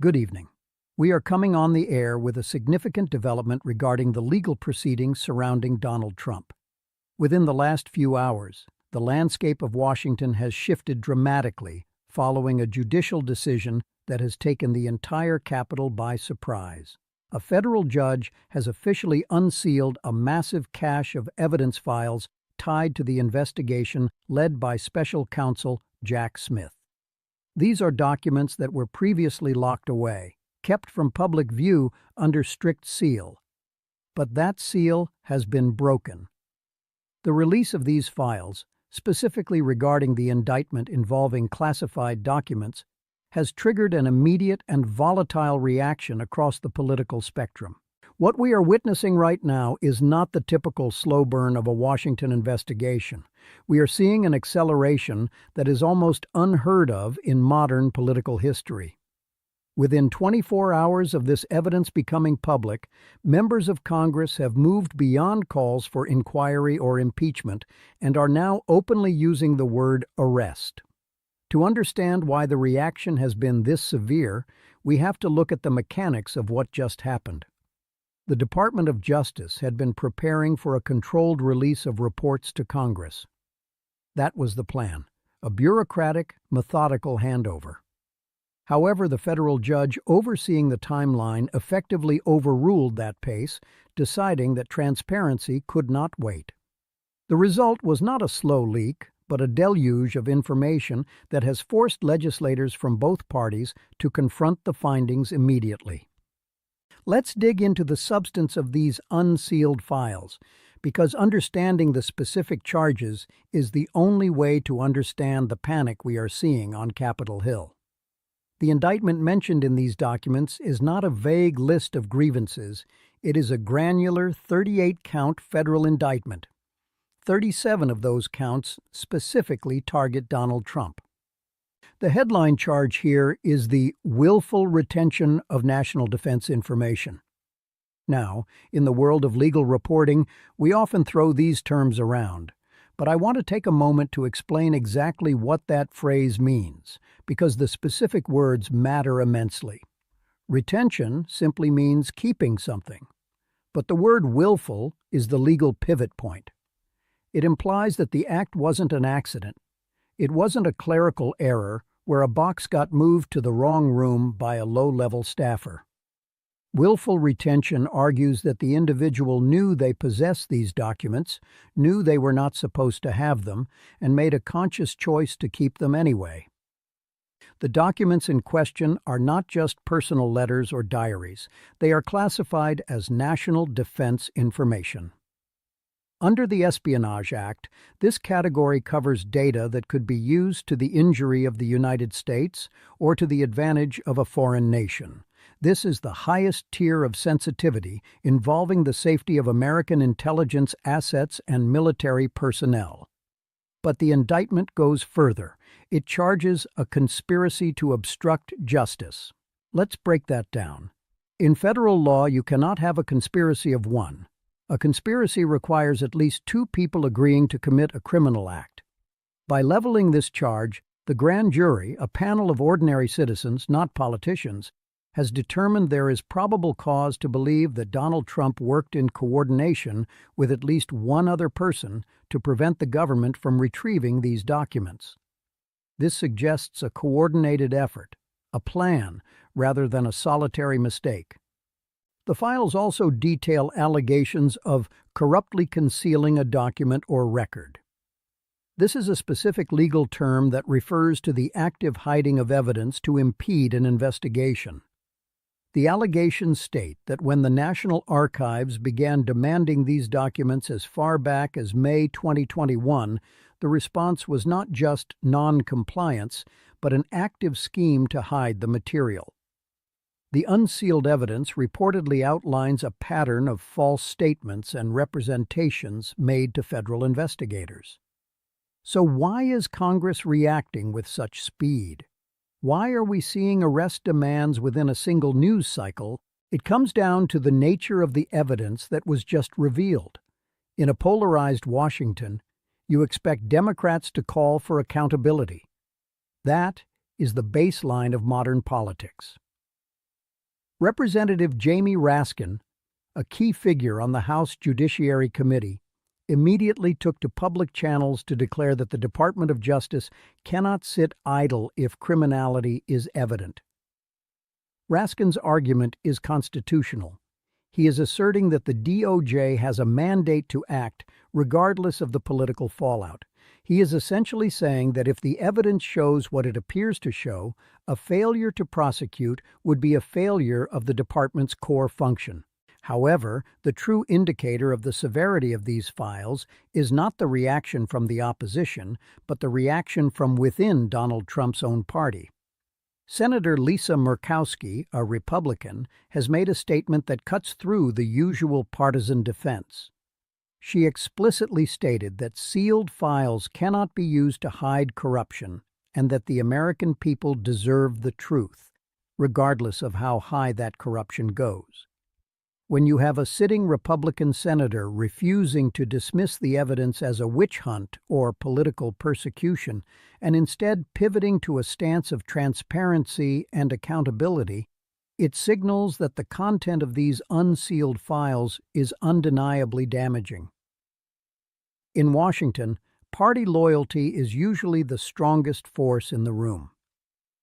Good evening. We are coming on the air with a significant development regarding the legal proceedings surrounding Donald Trump. Within the last few hours, the landscape of Washington has shifted dramatically following a judicial decision that has taken the entire Capitol by surprise. A federal judge has officially unsealed a massive cache of evidence files tied to the investigation led by Special Counsel Jack Smith. These are documents that were previously locked away, kept from public view under strict seal. But that seal has been broken. The release of these files, specifically regarding the indictment involving classified documents, has triggered an immediate and volatile reaction across the political spectrum. What we are witnessing right now is not the typical slow burn of a Washington investigation. We are seeing an acceleration that is almost unheard of in modern political history. Within 24 hours of this evidence becoming public, members of Congress have moved beyond calls for inquiry or impeachment and are now openly using the word arrest. To understand why the reaction has been this severe, we have to look at the mechanics of what just happened. The Department of Justice had been preparing for a controlled release of reports to Congress. That was the plan, a bureaucratic, methodical handover. However, the federal judge overseeing the timeline effectively overruled that pace, deciding that transparency could not wait. The result was not a slow leak, but a deluge of information that has forced legislators from both parties to confront the findings immediately. Let's dig into the substance of these unsealed files, because understanding the specific charges is the only way to understand the panic we are seeing on Capitol Hill. The indictment mentioned in these documents is not a vague list of grievances. It is a granular 38-count federal indictment. 37 of those counts specifically target Donald Trump. The headline charge here is the willful retention of national defense information. Now, in the world of legal reporting, we often throw these terms around, but I want to take a moment to explain exactly what that phrase means, because the specific words matter immensely. Retention simply means keeping something, but the word willful is the legal pivot point. It implies that the act wasn't an accident. It wasn't a clerical error where a box got moved to the wrong room by a low-level staffer. Willful retention argues that the individual knew they possessed these documents, knew they were not supposed to have them, and made a conscious choice to keep them anyway. The documents in question are not just personal letters or diaries. They are classified as national defense information. Under the Espionage Act, this category covers data that could be used to the injury of the United States or to the advantage of a foreign nation. This is the highest tier of sensitivity involving the safety of American intelligence assets and military personnel. But the indictment goes further. It charges a conspiracy to obstruct justice. Let's break that down. In federal law, you cannot have a conspiracy of one. A conspiracy requires at least two people agreeing to commit a criminal act. By leveling this charge, the grand jury, a panel of ordinary citizens, not politicians, has determined there is probable cause to believe that Donald Trump worked in coordination with at least one other person to prevent the government from retrieving these documents. This suggests a coordinated effort, a plan, rather than a solitary mistake. The files also detail allegations of corruptly concealing a document or record. This is a specific legal term that refers to the active hiding of evidence to impede an investigation. The allegations state that when the National Archives began demanding these documents as far back as May 2021, the response was not just non-compliance, but an active scheme to hide the material. The unsealed evidence reportedly outlines a pattern of false statements and representations made to federal investigators. So why is Congress reacting with such speed? Why are we seeing arrest demands within a single news cycle? It comes down to the nature of the evidence that was just revealed. In a polarized Washington, you expect Democrats to call for accountability. That is the baseline of modern politics. Representative Jamie Raskin, a key figure on the House Judiciary Committee, immediately took to public channels to declare that the Department of Justice cannot sit idle if criminality is evident. Raskin's argument is constitutional. He is asserting that the DOJ has a mandate to act regardless of the political fallout. He is essentially saying that if the evidence shows what it appears to show, a failure to prosecute would be a failure of the department's core function. However, the true indicator of the severity of these files is not the reaction from the opposition, but the reaction from within Donald Trump's own party. Senator Lisa Murkowski, a Republican, has made a statement that cuts through the usual partisan defense. She explicitly stated that sealed files cannot be used to hide corruption and that the American people deserve the truth, regardless of how high that corruption goes. When you have a sitting Republican senator refusing to dismiss the evidence as a witch hunt or political persecution, and instead pivoting to a stance of transparency and accountability, it signals that the content of these unsealed files is undeniably damaging. In Washington, party loyalty is usually the strongest force in the room.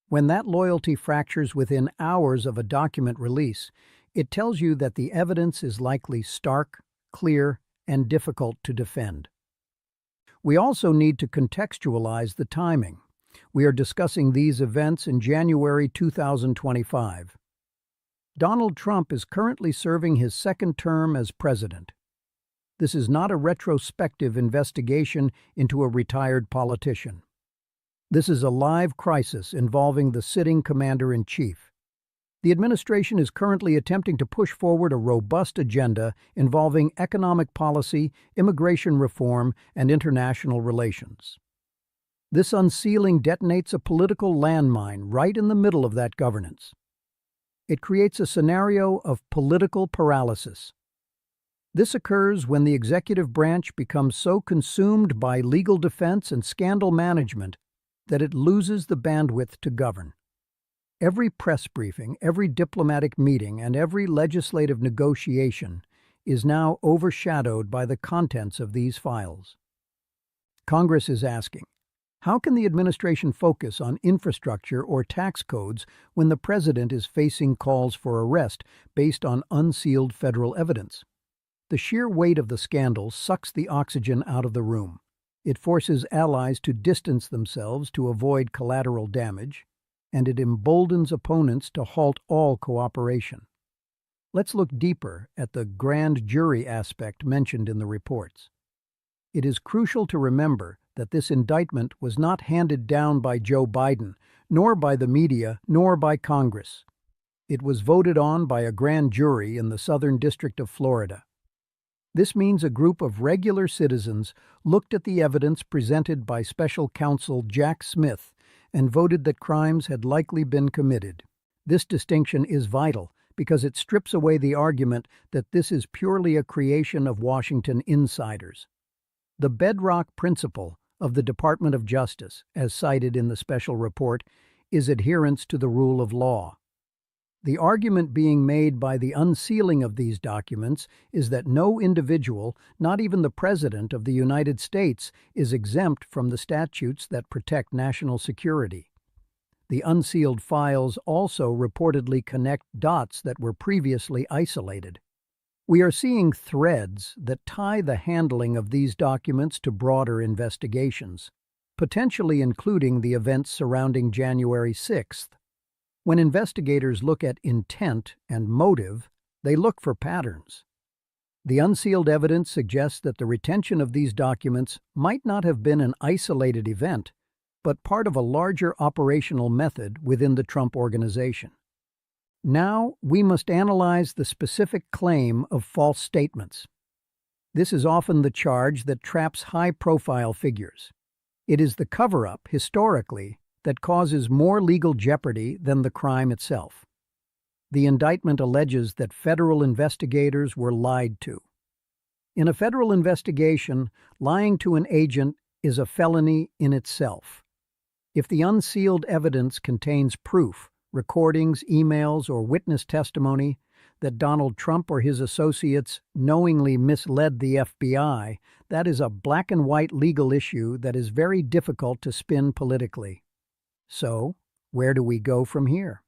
When that loyalty fractures within hours of a document release, it tells you that the evidence is likely stark, clear, and difficult to defend. We also need to contextualize the timing. We are discussing these events in January 2025. Donald Trump is currently serving his second term as president. This is not a retrospective investigation into a retired politician. This is a live crisis involving the sitting commander-in-chief. The administration is currently attempting to push forward a robust agenda involving economic policy, immigration reform, and international relations. This unsealing detonates a political landmine right in the middle of that governance. It creates a scenario of political paralysis. This occurs when the executive branch becomes so consumed by legal defense and scandal management that it loses the bandwidth to govern. Every press briefing, every diplomatic meeting, and every legislative negotiation is now overshadowed by the contents of these files. Congress is asking, how can the administration focus on infrastructure or tax codes when the president is facing calls for arrest based on unsealed federal evidence? The sheer weight of the scandal sucks the oxygen out of the room. It forces allies to distance themselves to avoid collateral damage, and it emboldens opponents to halt all cooperation. Let's look deeper at the grand jury aspect mentioned in the reports. It is crucial to remember that this indictment was not handed down by Joe Biden, nor by the media, nor by Congress. It was voted on by a grand jury in the Southern District of Florida. This means a group of regular citizens looked at the evidence presented by Special Counsel Jack Smith and voted that crimes had likely been committed. This distinction is vital because it strips away the argument that this is purely a creation of Washington insiders. The bedrock principle of the Department of Justice, as cited in the special report, is adherence to the rule of law. The argument being made by the unsealing of these documents is that no individual, not even the President of the United States, is exempt from the statutes that protect national security. The unsealed files also reportedly connect dots that were previously isolated. We are seeing threads that tie the handling of these documents to broader investigations, potentially including the events surrounding January 6th. When investigators look at intent and motive, they look for patterns. The unsealed evidence suggests that the retention of these documents might not have been an isolated event, but part of a larger operational method within the Trump organization. Now, we must analyze the specific claim of false statements. This is often the charge that traps high-profile figures. It is the cover-up, historically, that causes more legal jeopardy than the crime itself. The indictment alleges that federal investigators were lied to. In a federal investigation, lying to an agent is a felony in itself. If the unsealed evidence contains proof, recordings, emails, or witness testimony that Donald Trump or his associates knowingly misled the FBI, that is a black and white legal issue that is very difficult to spin politically. So, where do we go from here?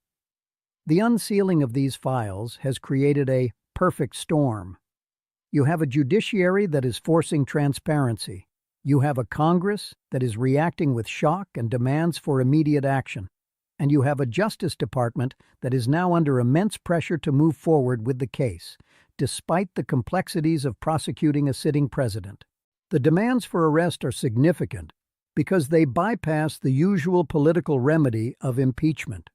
The unsealing of these files has created a perfect storm. You have a judiciary that is forcing transparency. You have a Congress that is reacting with shock and demands for immediate action. And you have a Justice Department that is now under immense pressure to move forward with the case, despite the complexities of prosecuting a sitting president. The demands for arrest are significant because they bypass the usual political remedy of impeachment.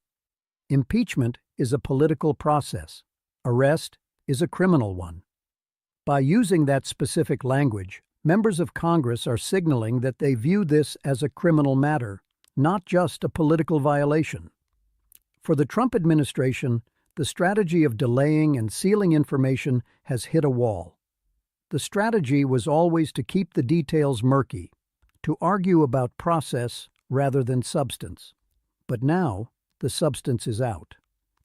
Impeachment is a political process. Arrest is a criminal one. By using that specific language, members of Congress are signaling that they view this as a criminal matter, not just a political violation. For the Trump administration, the strategy of delaying and sealing information has hit a wall. The strategy was always to keep the details murky, to argue about process rather than substance. But now, the substance is out.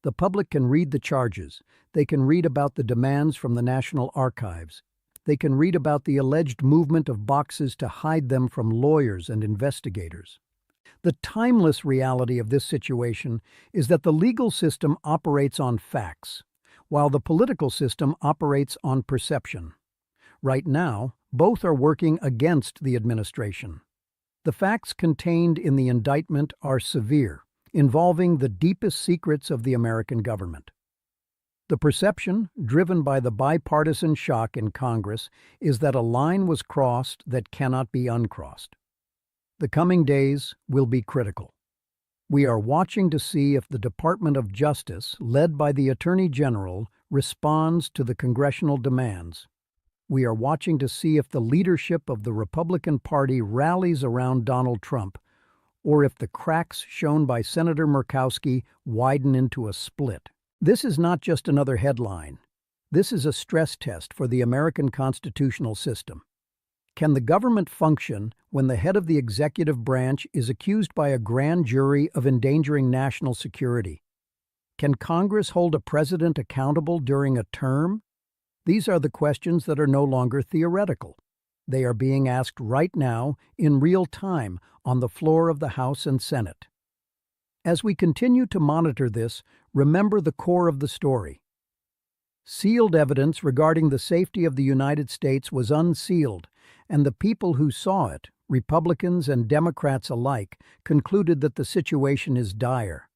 The public can read the charges. They can read about the demands from the National Archives. They can read about the alleged movement of boxes to hide them from lawyers and investigators. The timeless reality of this situation is that the legal system operates on facts, while the political system operates on perception. Right now, both are working against the administration. The facts contained in the indictment are severe, involving the deepest secrets of the American government. The perception, driven by the bipartisan shock in Congress, is that a line was crossed that cannot be uncrossed. The coming days will be critical. We are watching to see if the Department of Justice, led by the Attorney General, responds to the congressional demands. We are watching to see if the leadership of the Republican Party rallies around Donald Trump, or if the cracks shown by Senator Murkowski widen into a split. This is not just another headline. This is a stress test for the American constitutional system. Can the government function when the head of the executive branch is accused by a grand jury of endangering national security? Can Congress hold a president accountable during a term? These are the questions that are no longer theoretical. They are being asked right now, in real time, on the floor of the House and Senate. As we continue to monitor this, remember the core of the story. Sealed evidence regarding the safety of the United States was unsealed, and the people who saw it, Republicans and Democrats alike, concluded that the situation is dire.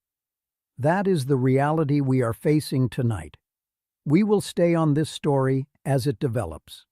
That is the reality we are facing tonight. We will stay on this story as it develops.